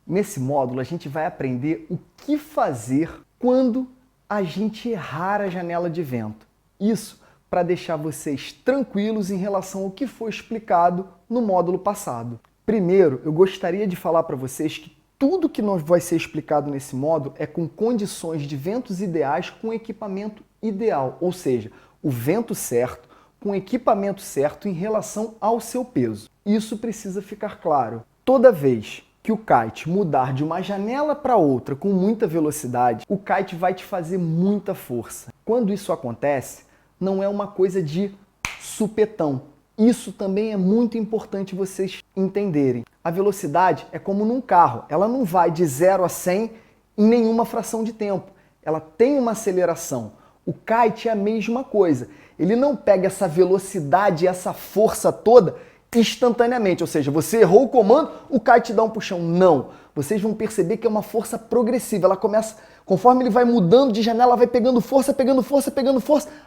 Nesse módulo, a gente vai aprender o que fazer quando a gente errar a janela de vento. Isso para deixar vocês tranquilos em relação ao que foi explicado no módulo passado. Primeiro, eu gostaria de falar para vocês que tudo que vai ser explicado nesse módulo é com condições de ventos ideais com equipamento ideal, ou seja, o vento certo, com o equipamento certo em relação ao seu peso. Isso precisa ficar claro. Toda vez que o kite mudar de uma janela para outra com muita velocidade, o kite vai te fazer muita força. Quando isso acontece, não é uma coisa de supetão. Isso também é muito importante vocês entenderem. A velocidade é como num carro, ela não vai de 0 a 100 em nenhuma fração de tempo. Ela tem uma aceleração. O kite é a mesma coisa. Ele não pega essa velocidade e essa força toda instantaneamente, ou seja, você errou o comando, o kite dá um puxão. Não. Vocês vão perceber que é uma força progressiva. Ela começa, conforme ele vai mudando de janela, vai pegando força,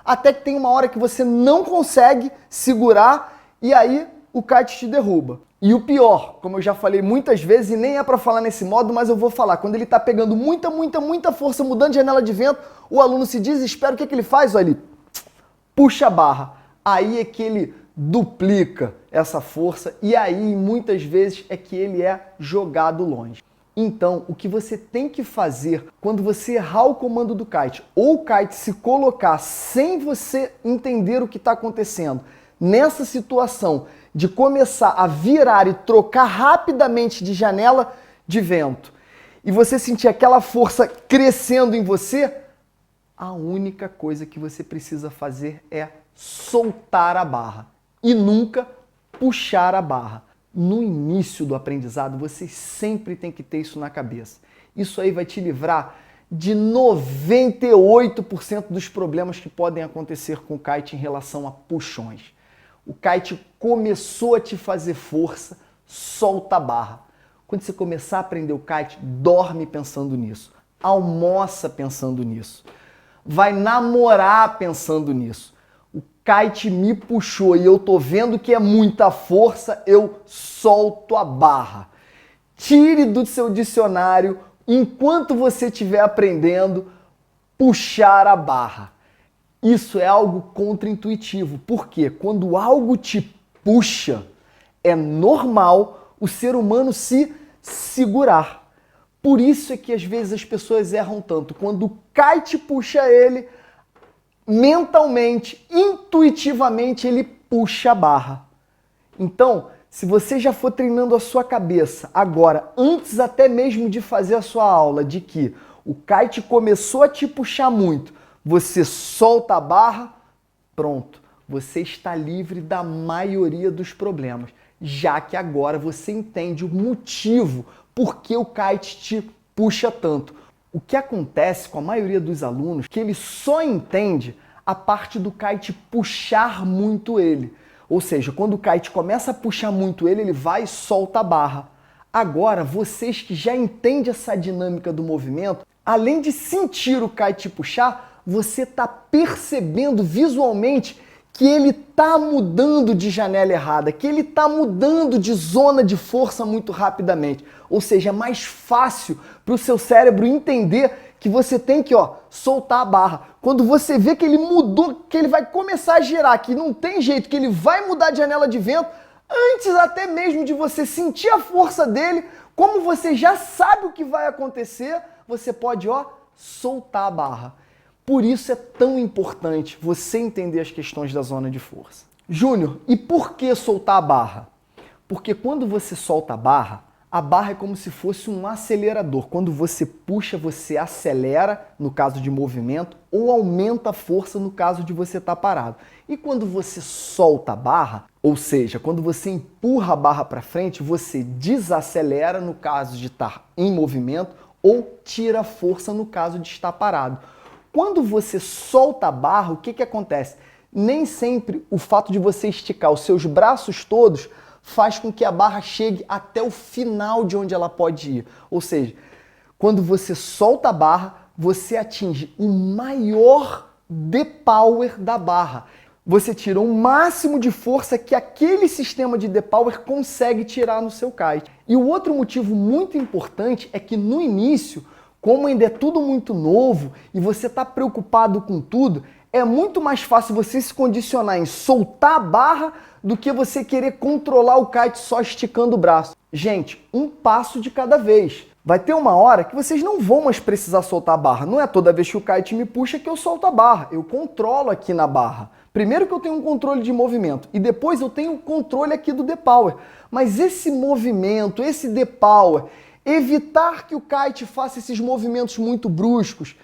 até que tem uma hora que você não consegue segurar e aí o kite te derruba. E o pior, como eu já falei muitas vezes e nem é para falar nesse modo, mas eu vou falar, quando ele está pegando muita força, mudando de janela de vento, o aluno se desespera, o que ele faz? Olha, ele puxa a barra. Aí é que ele duplica essa força e aí muitas vezes é que ele é jogado longe. Então, o que você tem que fazer quando você errar o comando do kite ou o kite se colocar sem você entender o que está acontecendo, nessa situação de começar a virar e trocar rapidamente de janela de vento e você sentir aquela força crescendo em você, a única coisa que você precisa fazer é soltar a barra e nunca puxar a barra. No início do aprendizado, você sempre tem que ter isso na cabeça. Isso aí vai te livrar de 98% dos problemas que podem acontecer com o kite em relação a puxões. O kite começou a te fazer força, solta a barra. Quando você começar a aprender o kite, dorme pensando nisso. Almoça pensando nisso. Vai namorar pensando nisso. O kite me puxou e eu tô vendo que é muita força, eu solto a barra. Tire do seu dicionário, enquanto você estiver aprendendo, puxar a barra. Isso é algo contraintuitivo, porque quando algo te puxa, é normal o ser humano se segurar. Por isso é que às vezes as pessoas erram tanto. Quando o kite puxa ele, mentalmente, intuitivamente, ele puxa a barra. Então, se você já for treinando a sua cabeça agora, antes até mesmo de fazer a sua aula, de que o kite começou a te puxar muito, você solta a barra, pronto, você está livre da maioria dos problemas, já que agora você entende o motivo por que o kite te puxa tanto. O que acontece com a maioria dos alunos é que ele só entende a parte do kite puxar muito ele. Ou seja, quando o kite começa a puxar muito ele, ele vai e solta a barra. Agora, vocês que já entendem essa dinâmica do movimento, além de sentir o kite puxar, você está percebendo visualmente que ele está mudando de janela errada, que ele está mudando de zona de força muito rapidamente. Ou seja, é mais fácil para o seu cérebro entender que você tem que soltar a barra. Quando você vê que ele mudou, que ele vai começar a girar, que não tem jeito, que ele vai mudar de janela de vento, antes até mesmo de você sentir a força dele, como você já sabe o que vai acontecer, você pode soltar a barra. Por isso é tão importante você entender as questões da zona de força. Júnior, e por que soltar a barra? Porque quando você solta a barra é como se fosse um acelerador. Quando você puxa, você acelera, no caso de movimento, ou aumenta a força no caso de você estar parado. E quando você solta a barra, ou seja, quando você empurra a barra para frente, você desacelera no caso de estar em movimento ou tira força no caso de estar parado. Quando você solta a barra, o que acontece? Nem sempre o fato de você esticar os seus braços todos faz com que a barra chegue até o final de onde ela pode ir. Ou seja, quando você solta a barra, você atinge o maior D-power da barra. você tira o máximo de força que aquele sistema de depower consegue tirar no seu kite. E o outro motivo muito importante é que no início, como ainda é tudo muito novo e você está preocupado com tudo, é muito mais fácil você se condicionar em soltar a barra do que você querer controlar o kite só esticando o braço. Gente, um passo de cada vez. Vai ter uma hora que vocês não vão mais precisar soltar a barra. Não é toda vez que o kite me puxa que eu solto a barra. Eu controlo aqui na barra. Primeiro que eu tenho um controle de movimento e depois eu tenho o controle aqui do depower. Mas esse movimento, esse depower, evitar que o kite faça esses movimentos muito bruscos,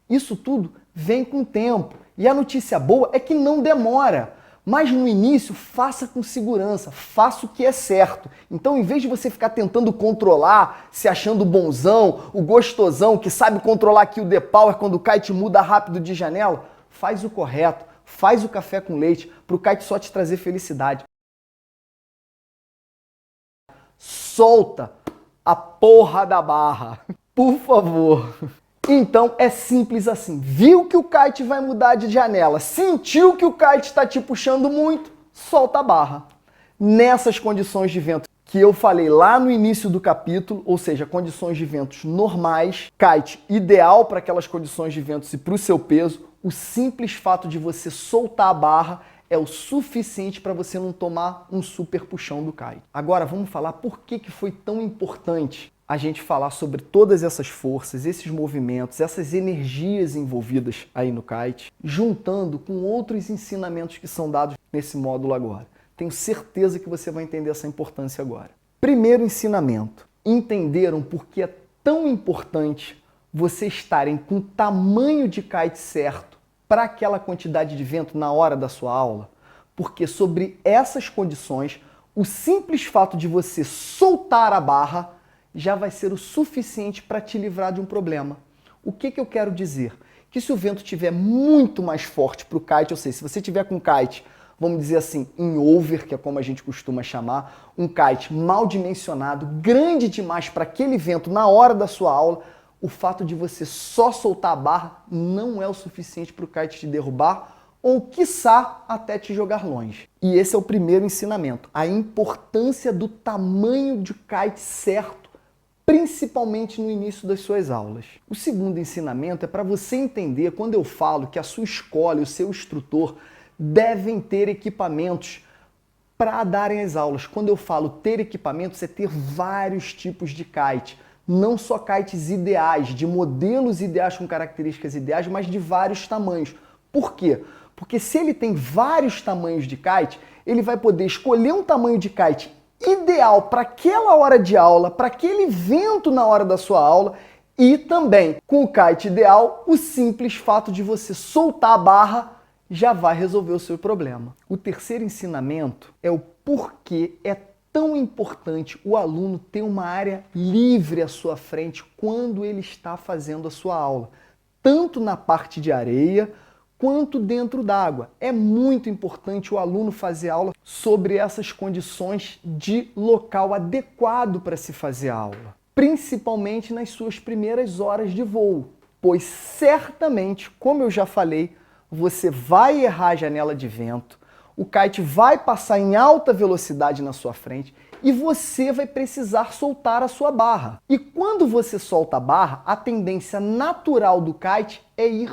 isso tudo vem com o tempo. E a notícia boa é que não demora. Mas no início, faça com segurança, faça o que é certo. Então, em vez de você ficar tentando controlar, se achando bonzão, o gostosão, que sabe controlar aqui o depower quando o kite muda rápido de janela, faz o correto, faz o café com leite, para o kite só te trazer felicidade. Solta a porra da barra, por favor. Então é simples assim, viu que o kite vai mudar de janela, sentiu que o kite está te puxando muito, solta a barra. Nessas condições de vento que eu falei lá no início do capítulo, ou seja, condições de ventos normais, kite ideal para aquelas condições de ventos e para o seu peso, o simples fato de você soltar a barra é o suficiente para você não tomar um super puxão do kite. Agora vamos falar por que foi tão importante a gente falar sobre todas essas forças, esses movimentos, essas energias envolvidas aí no kite, juntando com outros ensinamentos que são dados nesse módulo agora. Tenho certeza que você vai entender essa importância agora. Primeiro ensinamento, entenderam por que é tão importante você estarem com o tamanho de kite certo para aquela quantidade de vento na hora da sua aula? Porque sobre essas condições, o simples fato de você soltar a barra já vai ser o suficiente para te livrar de um problema. O que eu quero dizer? Que se o vento estiver muito mais forte para o kite, ou seja, se você estiver com kite, vamos dizer assim, em over, que é como a gente costuma chamar, um kite mal dimensionado, grande demais para aquele vento na hora da sua aula, o fato de você só soltar a barra não é o suficiente para o kite te derrubar ou, quiçá, até te jogar longe. E esse é o primeiro ensinamento, a importância do tamanho de kite certo, principalmente no início das suas aulas. O segundo ensinamento é para você entender quando eu falo que a sua escola e o seu instrutor devem ter equipamentos para darem as aulas. Quando eu falo ter equipamentos, é ter vários tipos de kite. Não só kites ideais, de modelos ideais com características ideais, mas de vários tamanhos. Por quê? Porque se ele tem vários tamanhos de kite, ele vai poder escolher um tamanho de kite ideal para aquela hora de aula, para aquele vento na hora da sua aula e também, com o kite ideal, o simples fato de você soltar a barra já vai resolver o seu problema. O terceiro ensinamento é o porquê é tão importante o aluno ter uma área livre à sua frente quando ele está fazendo a sua aula, tanto na parte de areia quanto dentro d'água. É muito importante o aluno fazer aula sobre essas condições de local adequado para se fazer aula, principalmente nas suas primeiras horas de voo, pois certamente, como eu já falei, você vai errar a janela de vento, o kite vai passar em alta velocidade na sua frente e você vai precisar soltar a sua barra. E quando você solta a barra, a tendência natural do kite é ir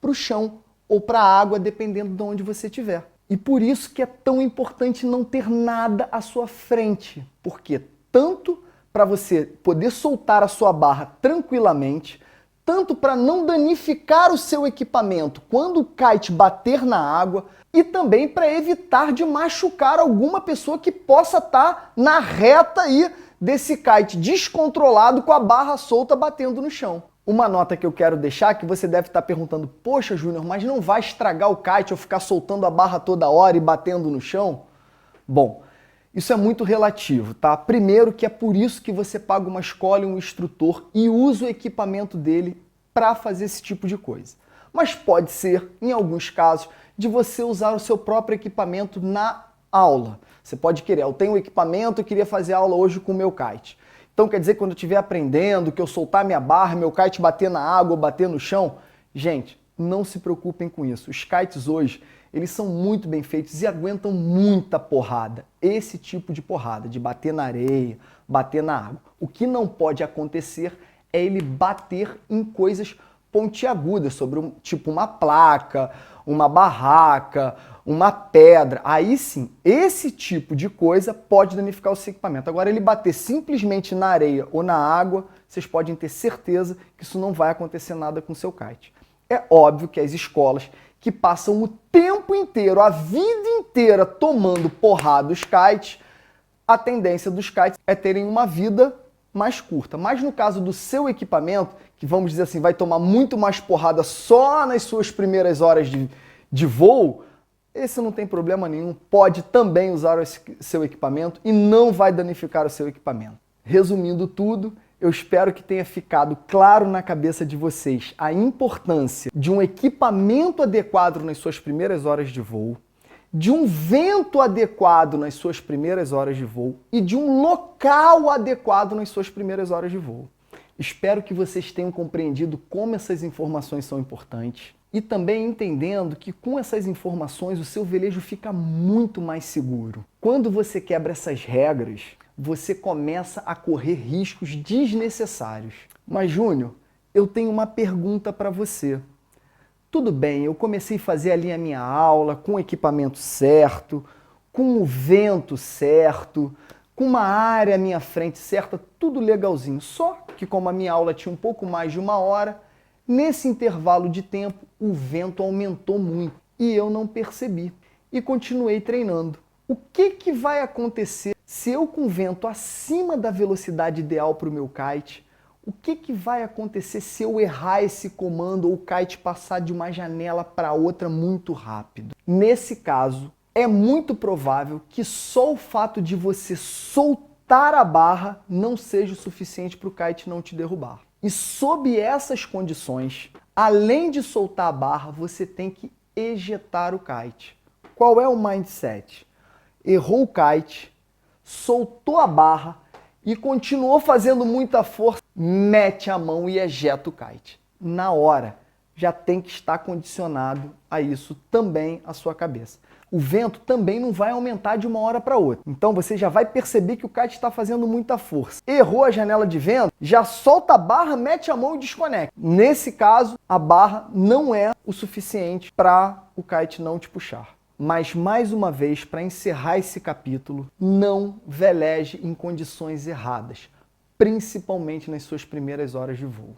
para o chão ou para a água, dependendo de onde você estiver. E por isso que é tão importante não ter nada à sua frente, porque tanto para você poder soltar a sua barra tranquilamente, tanto para não danificar o seu equipamento quando o kite bater na água, e também para evitar de machucar alguma pessoa que possa estar na reta aí desse kite descontrolado com a barra solta batendo no chão. Uma nota que eu quero deixar, que você deve estar perguntando, poxa, Júnior, mas não vai estragar o kite ou ficar soltando a barra toda hora e batendo no chão? Bom, isso é muito relativo, tá? Primeiro que é por isso que você paga uma escola e um instrutor e usa o equipamento dele para fazer esse tipo de coisa. Mas pode ser, em alguns casos, de você usar o seu próprio equipamento na aula. Você pode querer, eu tenho um equipamento, eu queria fazer aula hoje com o meu kite. Então quer dizer que quando eu estiver aprendendo, que eu soltar minha barra, meu kite bater na água, bater no chão, gente, não se preocupem com isso. Os kites hoje, eles são muito bem feitos e aguentam muita porrada. Esse tipo de porrada, de bater na areia, bater na água. O que não pode acontecer é ele bater em coisas pontiagudas, sobre tipo uma placa, uma barraca, uma pedra. Aí sim, esse tipo de coisa pode danificar o seu equipamento. Agora, ele bater simplesmente na areia ou na água, vocês podem ter certeza que isso não vai acontecer nada com o seu kite. É óbvio que as escolas que passam o tempo inteiro, a vida inteira tomando porrada dos kites, a tendência dos kites é terem uma vida mais curta. Mas no caso do seu equipamento, que vamos dizer assim, vai tomar muito mais porrada só nas suas primeiras horas de voo, esse não tem problema nenhum, pode também usar o seu equipamento e não vai danificar o seu equipamento. Resumindo tudo, eu espero que tenha ficado claro na cabeça de vocês a importância de um equipamento adequado nas suas primeiras horas de voo, de um vento adequado nas suas primeiras horas de voo e de um local adequado nas suas primeiras horas de voo. Espero que vocês tenham compreendido como essas informações são importantes e também entendendo que com essas informações o seu velejo fica muito mais seguro. Quando você quebra essas regras, você começa a correr riscos desnecessários. Mas, Júnior, eu tenho uma pergunta para você. Tudo bem, eu comecei a fazer ali a minha aula com o equipamento certo, com o vento certo, com uma área à minha frente certa, tudo legalzinho. Só que como a minha aula tinha um pouco mais de 1 hora, nesse intervalo de tempo o vento aumentou muito e eu não percebi e continuei treinando. O que vai acontecer se eu com vento acima da velocidade ideal para o meu kite? O que vai acontecer se eu errar esse comando ou o kite passar de uma janela para outra muito rápido? Nesse caso, é muito provável que só o fato de você soltar a barra não seja o suficiente para o kite não te derrubar. E sob essas condições, além de soltar a barra, você tem que ejetar o kite. Qual é o mindset? Errou o kite, soltou a barra e continuou fazendo muita força, mete a mão e ejeta o kite. Na hora, já tem que estar condicionado a isso também a sua cabeça. O vento também não vai aumentar de 1 hora para outra. Então você já vai perceber que o kite está fazendo muita força. Errou a janela de vento, já solta a barra, mete a mão e desconecta. Nesse caso, a barra não é o suficiente para o kite não te puxar. Mas, mais uma vez, para encerrar esse capítulo, não veleje em condições erradas, principalmente nas suas primeiras horas de voo.